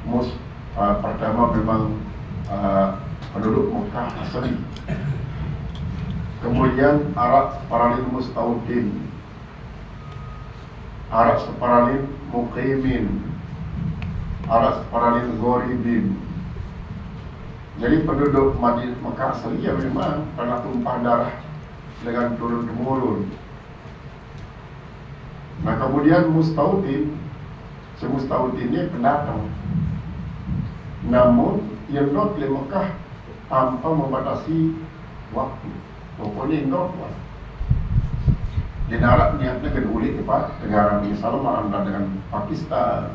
muslimin pertama memang penduduk Mekah asli. Kemudian Arab Separalin Mustautin, Arab Separalin Muqimin, Arab Separalin Goribin. Jadi penduduk Madinah Mekah asli ya memang karena tumpah darah dengan turun-temurun. Nah kemudian Mustautin, Mustautin ini pendatang. Namun yang not di Mekah tanpa membatasi waktu. Pokoknya not lah. Di darat niatnya keduli Pak, negara misalnya anda dengan Pakistan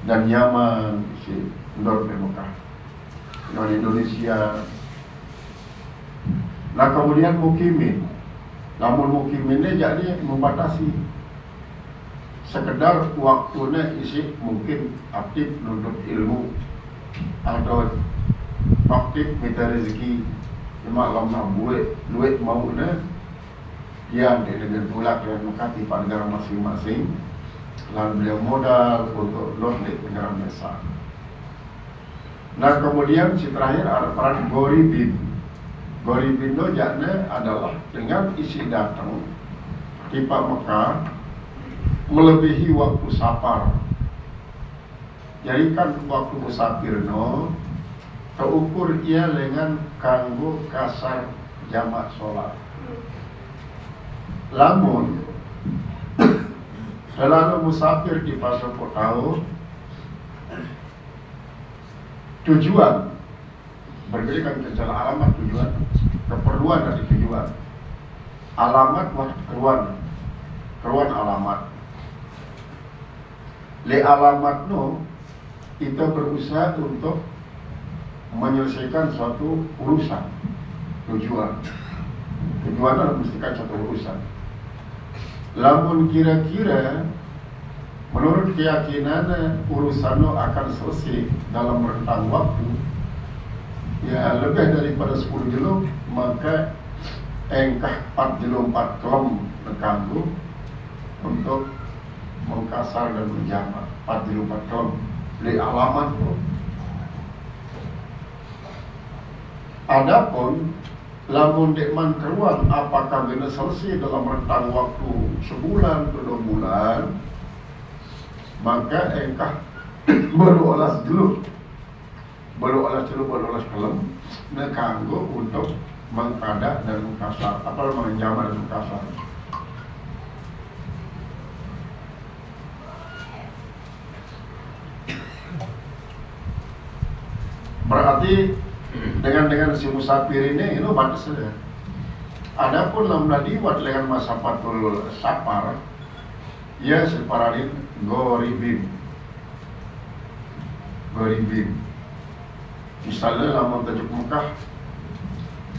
dan Yaman, si not di Mekah, dengan Indonesia. Nah kemudian mukimin, namun mukiminnya jadi membatasi. Sekedar waktunya isi mungkin aktif nuntut ilmu atau aktif minta rezeki. Cuma kalau duit mau yang dengan pula dengan mengkati pada negara masing-masing, lalu beliau modal untuk lorlik negara besar. Nah kemudian si terakhir ada para Goribin. Goribin itu jadinya adalah dengan isi datang tiba Mekah melebihi waktu safar. Jadi kan waktu musafir terukur ia dengan kanggo kasar jamak sholat. Lamun selalu musafir di pasar kotau tujuan berbeda kan secara alamat tujuan, keperluan dari tujuan. Alamat keruan alamat. Le alamat kita berusaha untuk menyelesaikan suatu urusan. Tujuan adalah mestikan satu urusan. Lamun kira-kira menurut keyakinan urusan akan selesai dalam rentang waktu ya lebih daripada 10 jilum, maka engkah 4 jilum 4 kelom nekanggu untuk mengkasar dan menjamak 4 jilum 4 kelom di alamat. Adapun lamun dekman keruan apakah bisa selesai dalam rentang waktu sebulan atau 2 bulan, maka engkah baru olas kelem nekanggo untuk mengkadak dan mengkasar atau menjamak dan mengkasar. Berarti dengan si musafir ini itu batasnya. Adapun lamla diwat dengan masa patul safar, ya separarin goribin. Misalnya lama tajuk Mekah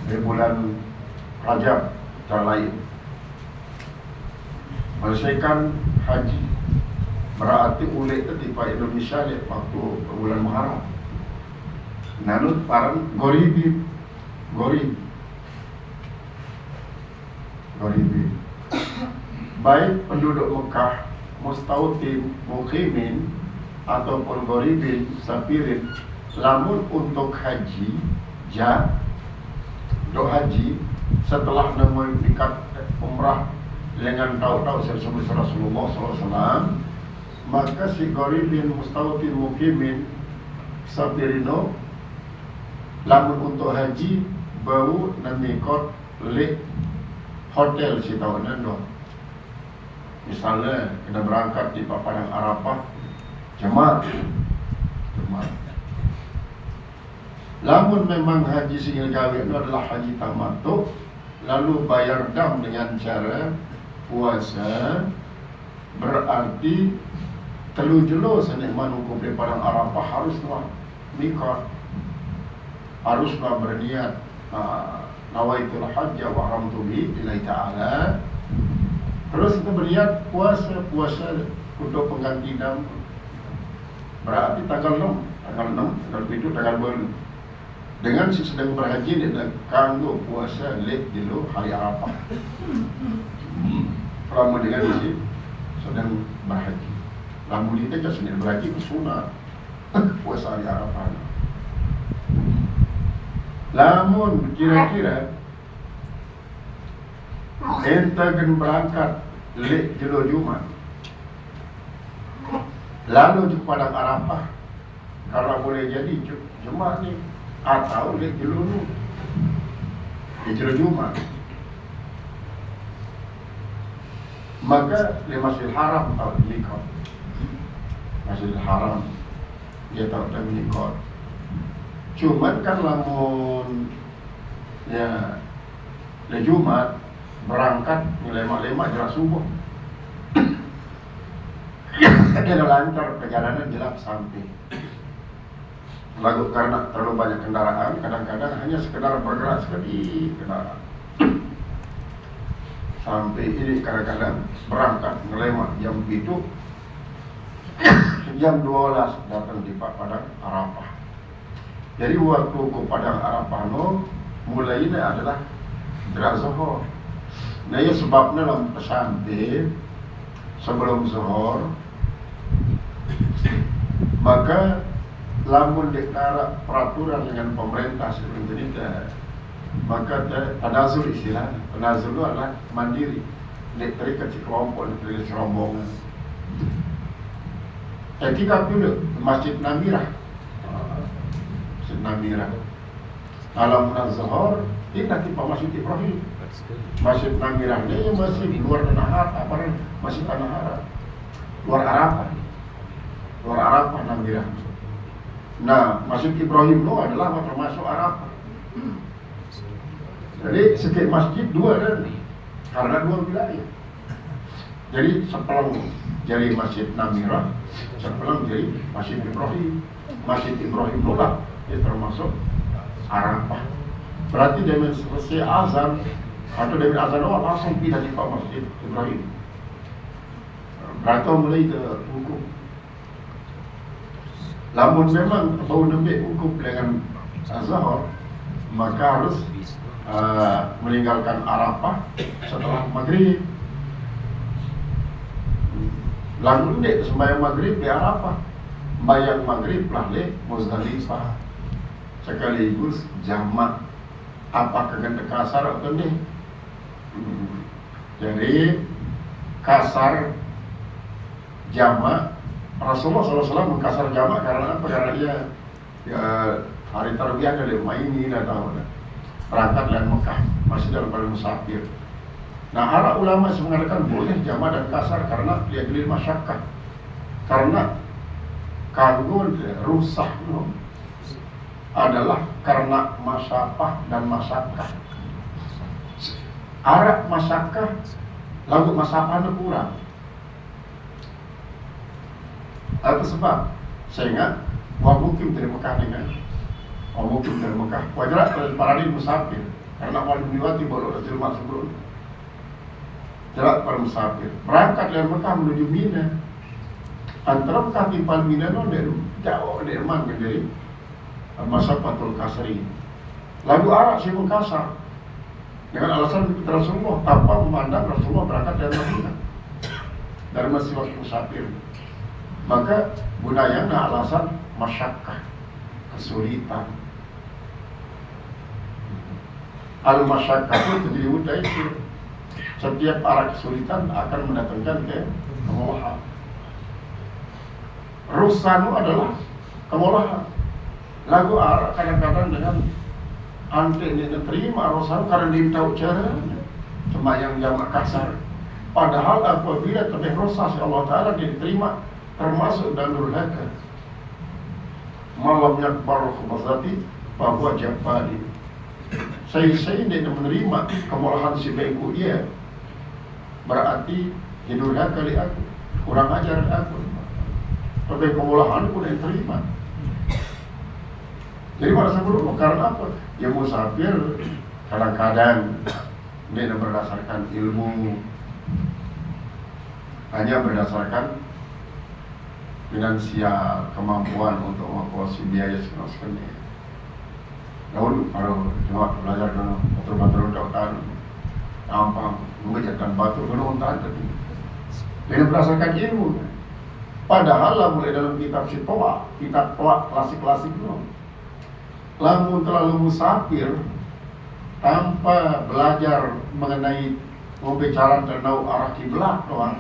di bulan Rajab cara lain menyelesaikan haji, berarti ulek tiba Indonesia di waktu bulan Muharram. Nanut parang goribin. Baik penduduk Mekah, mustautin, mukimin ataupun goribin, safirin, lamun untuk haji, untuk haji setelah mengikat umrah dengan tahu-tahu sesuai Rasulullah SAW, maka si goribin, mustautin, mukimin, safirino lamun untuk haji bau nanikot le hotel si tahunan misalnya kita berangkat di Padang Arafah jemaah. Lamun memang haji singgil gawe itu adalah haji tamattu, lalu bayar dam dengan cara puasa, berarti telu jelo sanik manungkup di Padang Arafah haruslah mikot, haruslah berniat nawaitul hajja wa haramtu bi lillahi ta'ala. Terus kita berniat puasa untuk pengganti dam. Berarti tanggal 6, tanggal 7, tanggal 8. Dengan si sedang berhaji dia kanggo puasa lek dulu hari Arafah. Selama dengan si sedang berhaji. lamun itu aja sendiri berarti sunat puasa hari Arafah. Lamun kira-kira ente gen berangkat lek jelo Jumat lalu di padang Arafah, karena boleh jadi Jumat nih atau lek jelo nu di jelo Jumat, maka di Masjidil Haram atau di Mikot. Masjidil Haram dia tahu dan Mikot. Cuman kan lamun ya di Jumat berangkat lemak-lemak jelas subuh. Dia lancar perjalanan jelap sampai. Lalu karena terlalu banyak kendaraan, kadang-kadang hanya sekedar bergerak sekali kendaraan. Sampai ini kadang-kadang berangkat ngelemak jam itu jam 12 datang di Padang Arafah. Jadi waktu ke Padang Arafah no mulai ini adalah gerak zuhur. Nah ya sebabnya dalam sampai sebelum zuhur maka lamun deklara peraturan dengan pemerintah seperti ini maka tanazul istilahnya. Tanazul itu adalah mandiri, tidak terikat sekelompok, tidak terikat serombongan. Ketika dulu Masjid Namirah, Masjid Namirah, malam zuhur tidak di Masjid Ibrahim. Masjid Namirah ini masih di luar tanah Arafah, masih tanah Arafah, luar Arafah Namirah. Nah, Masjid Ibrahim itu adalah termasuk Arafah. Jadi setiap masjid dua dan karena dua wilayah. Jadi sepelang jadi Masjid Namirah, sepelang jadi Masjid Ibrahim. Masjid Ibrahim pula itu termasuk Arafah. Berarti dengan selesai azan atau dengan azan awal langsung pindah di Masjid Ibrahim. Berarti mulai ke hukum. Lamun memang bau nembe hukum dengan zuhur, maka harus meninggalkan Arafah setelah maghrib. Lalu dek sembahyang maghrib di Arafah, bayang maghrib lalu Muzdalifah, sekaligus jamak. Apakah kena kasar atau ni? Jadi kasar jamak, Rasulullah SAW mengkasar jamak karena apa? Karena dia hari tarwiyah dari ini atau berangkat dari Mekah masih dalam pada musafir. Nah, para ulama mengatakan boleh jamak dan kasar karena dia gelil masyakkah. Karena kanggo rusak adalah karena masyafah dan masyakkah. Arab masyakkah lalu masafahnya kurang. Apa sebab? Sehingga mukim dari Mekah dengan mukim dari Mekah wajar para di musafir karena wali meniwati baru ada jelma sebelum jelas para musafir berangkat dari Mekah menuju Mina. Antara Mekah timpal Mina itu jauh dari mana dari Masafatul Kasri. Lalu Arab sibuk kasar dengan alasan Rasulullah tanpa memandang Rasulullah berangkat dari Madinah dari masih waktu musafir. Maka gunanya alasan masyakkah, kesulitan. Al-masyakkah itu jadi mudah itu. Setiap arah kesulitan akan mendatangkan kemurahan. Rusanu adalah kemurahan. Lagu arah kadang-kadang dengan ante ini terima rusanu karena dia tahu caranya. Cuma yang jamak kasar. Padahal apabila lebih rosas Allah Ta'ala diterima termasuk dan durhaka. Malam yakbar khubazati bahwa jabali. Saya tidak menerima kemurahan si baikku dia. Berarti didurhaka li aku, kurang ajar aku. Tapi kemurahan pun yang terima. Jadi pada sebelum karena apa? Ya musafir kadang-kadang dia berdasarkan ilmu, hanya berdasarkan finansial, kemampuan untuk menguasai biaya sebenarnya. Dahulu kalau cuma belajar dulu betul-betul tahu gampang mengejarkan batu dulu untuk tadi. Dengan berdasarkan ilmu, Padahal lah mulai dalam kitab toa klasik-klasik itu, lamun terlalu musafir tanpa belajar mengenai pembicaraan tentang arah kiblat doang,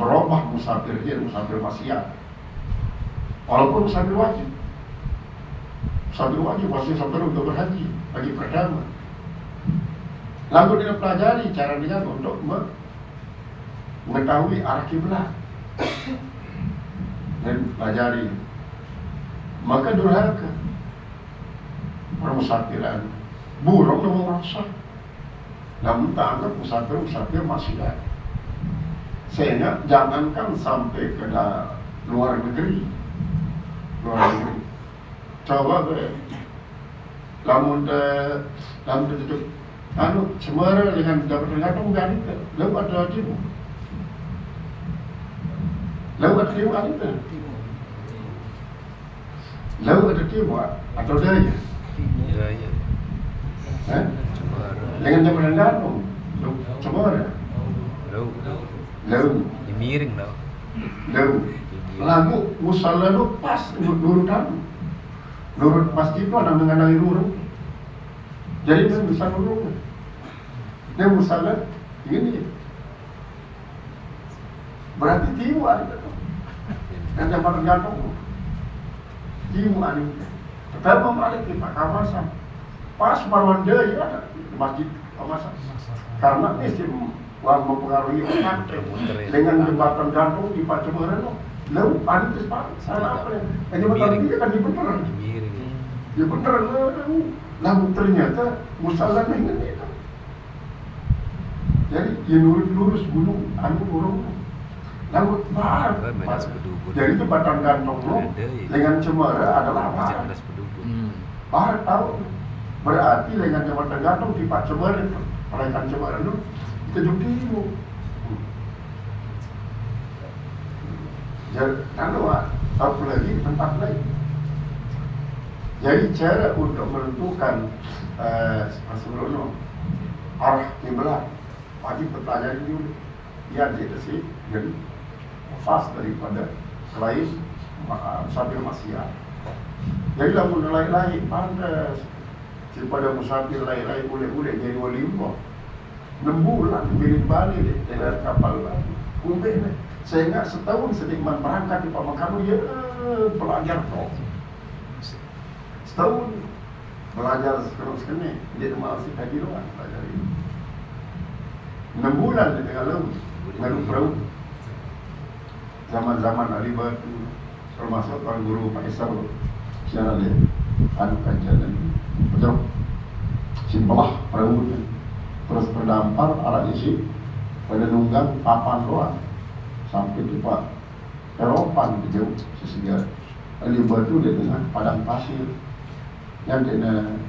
berubah musafir jadi musafir maksiat. Walaupun musafir wajib pasti musafir untuk berhaji bagi pertama. Lalu dia pelajari cara dia untuk mengetahui arah kiblat dan pelajari, maka durhaka permusafiran burung memang merasa namun tak anggap musafir maksiat. Sehingga jangankan sampai ke luar negeri. Coba lamun tutup Semarang dengan dapat tergantung gani ke lalu ada timur. Lalu ada timur atau daya. Dengan dapat tergantung Semarang. Lalu miring tau. Lagu musalla lu pas nurut masjid itu ada mengenai lurung. Jadi dia bisa lurung. Dia musalla ini berarti tiwa itu. Dan dapat tergantung tiwa ini. Tetapi membalik di kawasan pas marwan dia ada masjid kawasan. Karena ini wang mempengaruhi umat dengan jembatan gantung di Pak Cemara lo, lalu panik cepat, salah apa ya? Jembatan dia kan dibener, dia bener lalu ternyata musalah dengan itu. Jadi dia lurus gunung, burung, lalu bar, jadi jembatan gantung lo dengan Cemara adalah bar. Bar tahu, berarti dengan jembatan gantung di Pak Cemara itu, perairan Cemara lo. Kejuk dulu. Jadi, apa lagi tempat lain. Jadi cara untuk menentukan sebelumnya arah kiblat wajib bertanya dulu. Ya jadi sih, jadi fas daripada selain musafir maksiat. Jadi lah mulai lain pantas daripada musafir lain boleh jadi wali Allah. 6 bulan bilik balik dengan kapal lagi. Kumpulnya sehingga setahun sedikit berangkat di pamakamu ya belajar toh. Setahun belajar sekali dia malah si kaji doang belajar ini. 6 bulan di tengah laut ngadu perahu. Zaman Ali Batu termasuk Tuan Guru Pak Isar siapa dia kajian betul simpelah perahunya. Terus berdampar arah isi pada nunggang papan doang sampai di Pak Eropan di jauh sesegara Ali Batu di tengah padang pasir yang kena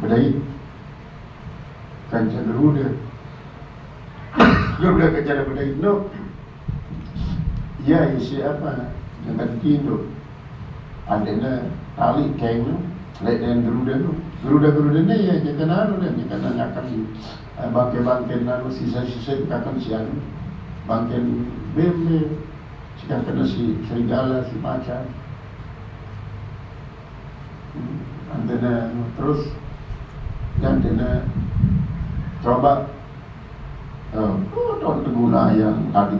bedai kancah Garuda Garuda kancah bedai no ya isi apa dengan tidur adanya tali kain lain dengan Garuda ni ya kita naru dan kita nanyakan bangke sisa-sisa kita akan siang bangke bembe jika kena si serigala si macan antena terus yang kena coba tahun teguna yang tadi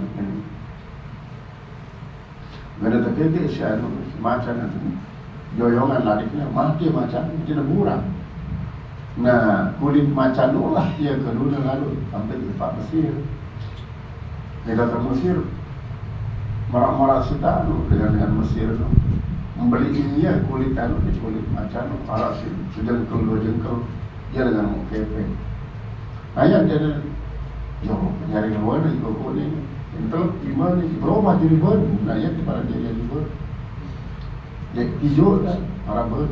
gak ada terkeke si macan joyongan ladiknya mati macan tidak murah. Nah kulit macan olah dia kedua lalu sampai ke Pak Mesir. Dia datang Mesir marah-marah setanu dengan Mesir tu membeli ini kulit di kulit macan marah sejengkal 2 jengkal dia dengan mau kepeng. Ayah dia nyari lawan di koko ini. Entar gimana berubah jadi ber, nah ya kepada dia jadi ber. Dia hijau kan, marah ber.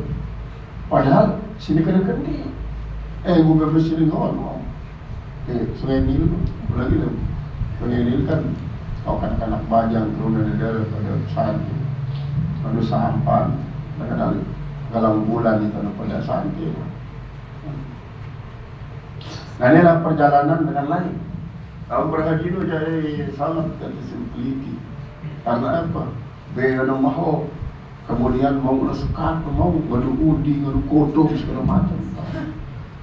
Padahal sini kena kendi. Bukan bersini ngomong. Sungai Nil lagi dah. Sungai Nil kan kau kanak-kanak bajang turun negara pada santi. Pada sampan, dengan galang bulan itu pada santi. Nah inilah perjalanan dengan lain. Kalau berhaji itu jadi sangat dan simpeliti. Karena apa? Beda mahal. Kemudian mau sekat, mau ngadu udi, ngadu kodok segala macam.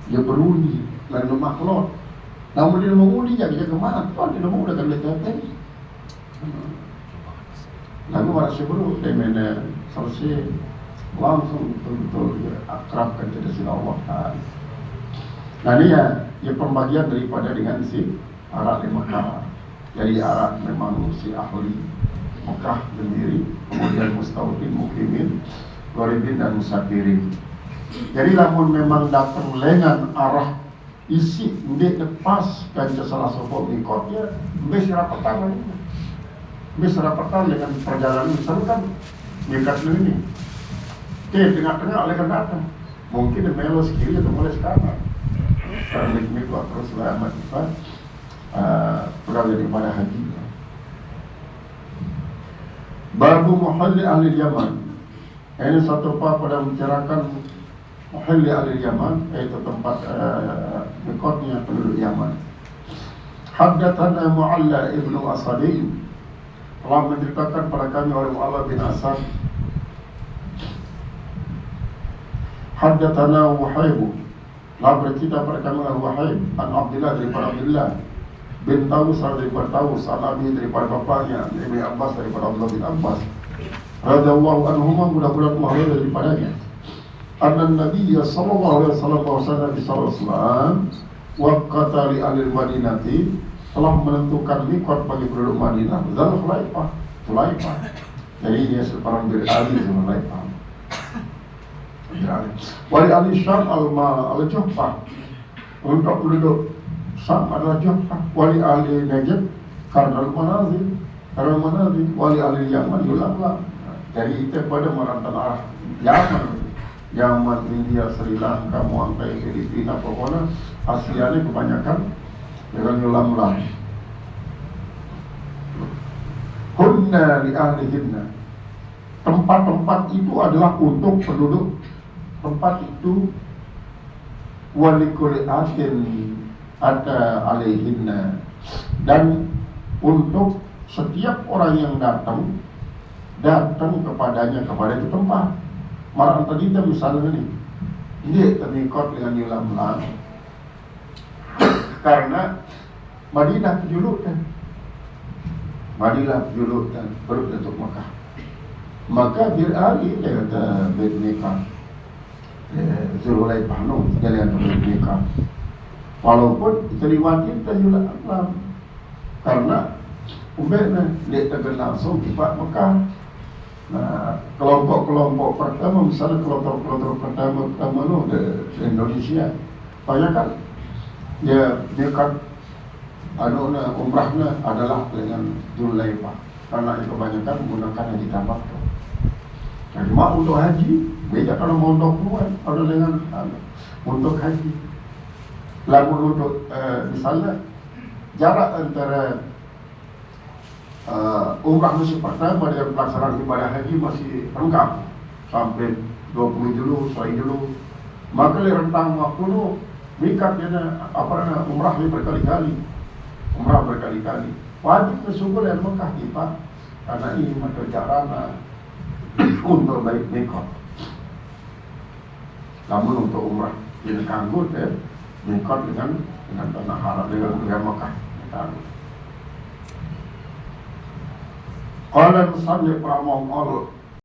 Dia berundi, lalu maklot. Namun dia mau udi jaga kemana? Dia mau udah kena jatuh. Lalu orang sebelum dia mana selesai langsung betul-betul dia akrabkan kepada sila Allah Ta'ala. Nah ini ya pembagian daripada dengan si Arab di Mekah. Jadi Arab memang si ahli Mekah sendiri, kemudian mustawfin, mukimin, gharibin dan musafirin. Jadi namun memang datang lengan arah isi ndek lepas kan salah satu mikotnya mbes rapatan ini. Mbes rapatan dengan perjalanan misalnya kan mikat ini. Tengah-tengah lengan datang. Mungkin melos kiri atau melos kanan. Karena mikot terus lama cepat pulang daripada haji. Babu muhalli ahli Yaman. Ini satu bab pada membicarakan muhalli ahli Yaman, yaitu tempat mikotnya penduduk Yaman. Haddatsana Mu'alla ibnu Asadi, telah menceritakan pada kami oleh Mu'alla bin Asad. Haddatsana Wahib, telah bercerita pada kami oleh Wahib an Abdullah daripada Abdullah bin Taus daripada Taus, An-Nabi daripada bapaknya Ibn Abbas daripada Abdullah bin Abbas radhiyallahu anhuma, mudah-mudahan Allah daripadanya. An-Nabi sallallahu alaihi wasallam waqata li ahli Madinati, telah menentukan mikot bagi penduduk Madinah Dzulhulaifah. Jadi dia seorang beralih Dzulhulaifah. Wali ahli Syam al-Juhfah, untuk penduduk Sam adalah Juhfah. Wali ahli Najd Karnal Manazil, wali ahli Yaman Yulamla. Jadi itu pada merantau arah Yaman, India, Sri Lanka, sampai Filipina, pokoknya Asia ini kebanyakan dengan Yulamla. Hunna li ahlihinna, tempat-tempat itu adalah untuk penduduk tempat itu. Wali kulli atin ada alaihinna, dan untuk setiap orang yang datang kepadanya, kepada itu tempat. Marah tadi kita misalnya ini terikot dengan Yulamla karena Madinah kejulukan perut untuk Mekah. Maka beralih dia kata Bait Mekah Dzulhulaifah jalan Bait Mekah, walaupun terliwatin Yulamla karena umpamanya dia tekan langsung di Mekah. Nah, kelompok-kelompok pertama, misalnya kelompok pertama di Indonesia, banyak kan ya dekat umrahnya adalah dengan Dzulhulaifah, karena kebanyakan menggunakan haji tamattu. Nah, cuma untuk haji beda kalau mau untuk keluar ada dengan untuk haji. Lalu untuk misalnya jarak antara umrah musim pertama dengan pelaksanaan ibadah haji masih lengkap sampai 20 dulu, maka rentang waktu itu mikatnya umrah berkali-kali wajib kesungguh yang Mekah kita, karena ini maka carana untuk baik mikot. Namun untuk umrah ini kanggut mikot dengan tanah haram dengan Mekah. Qala musannif rahimahullah,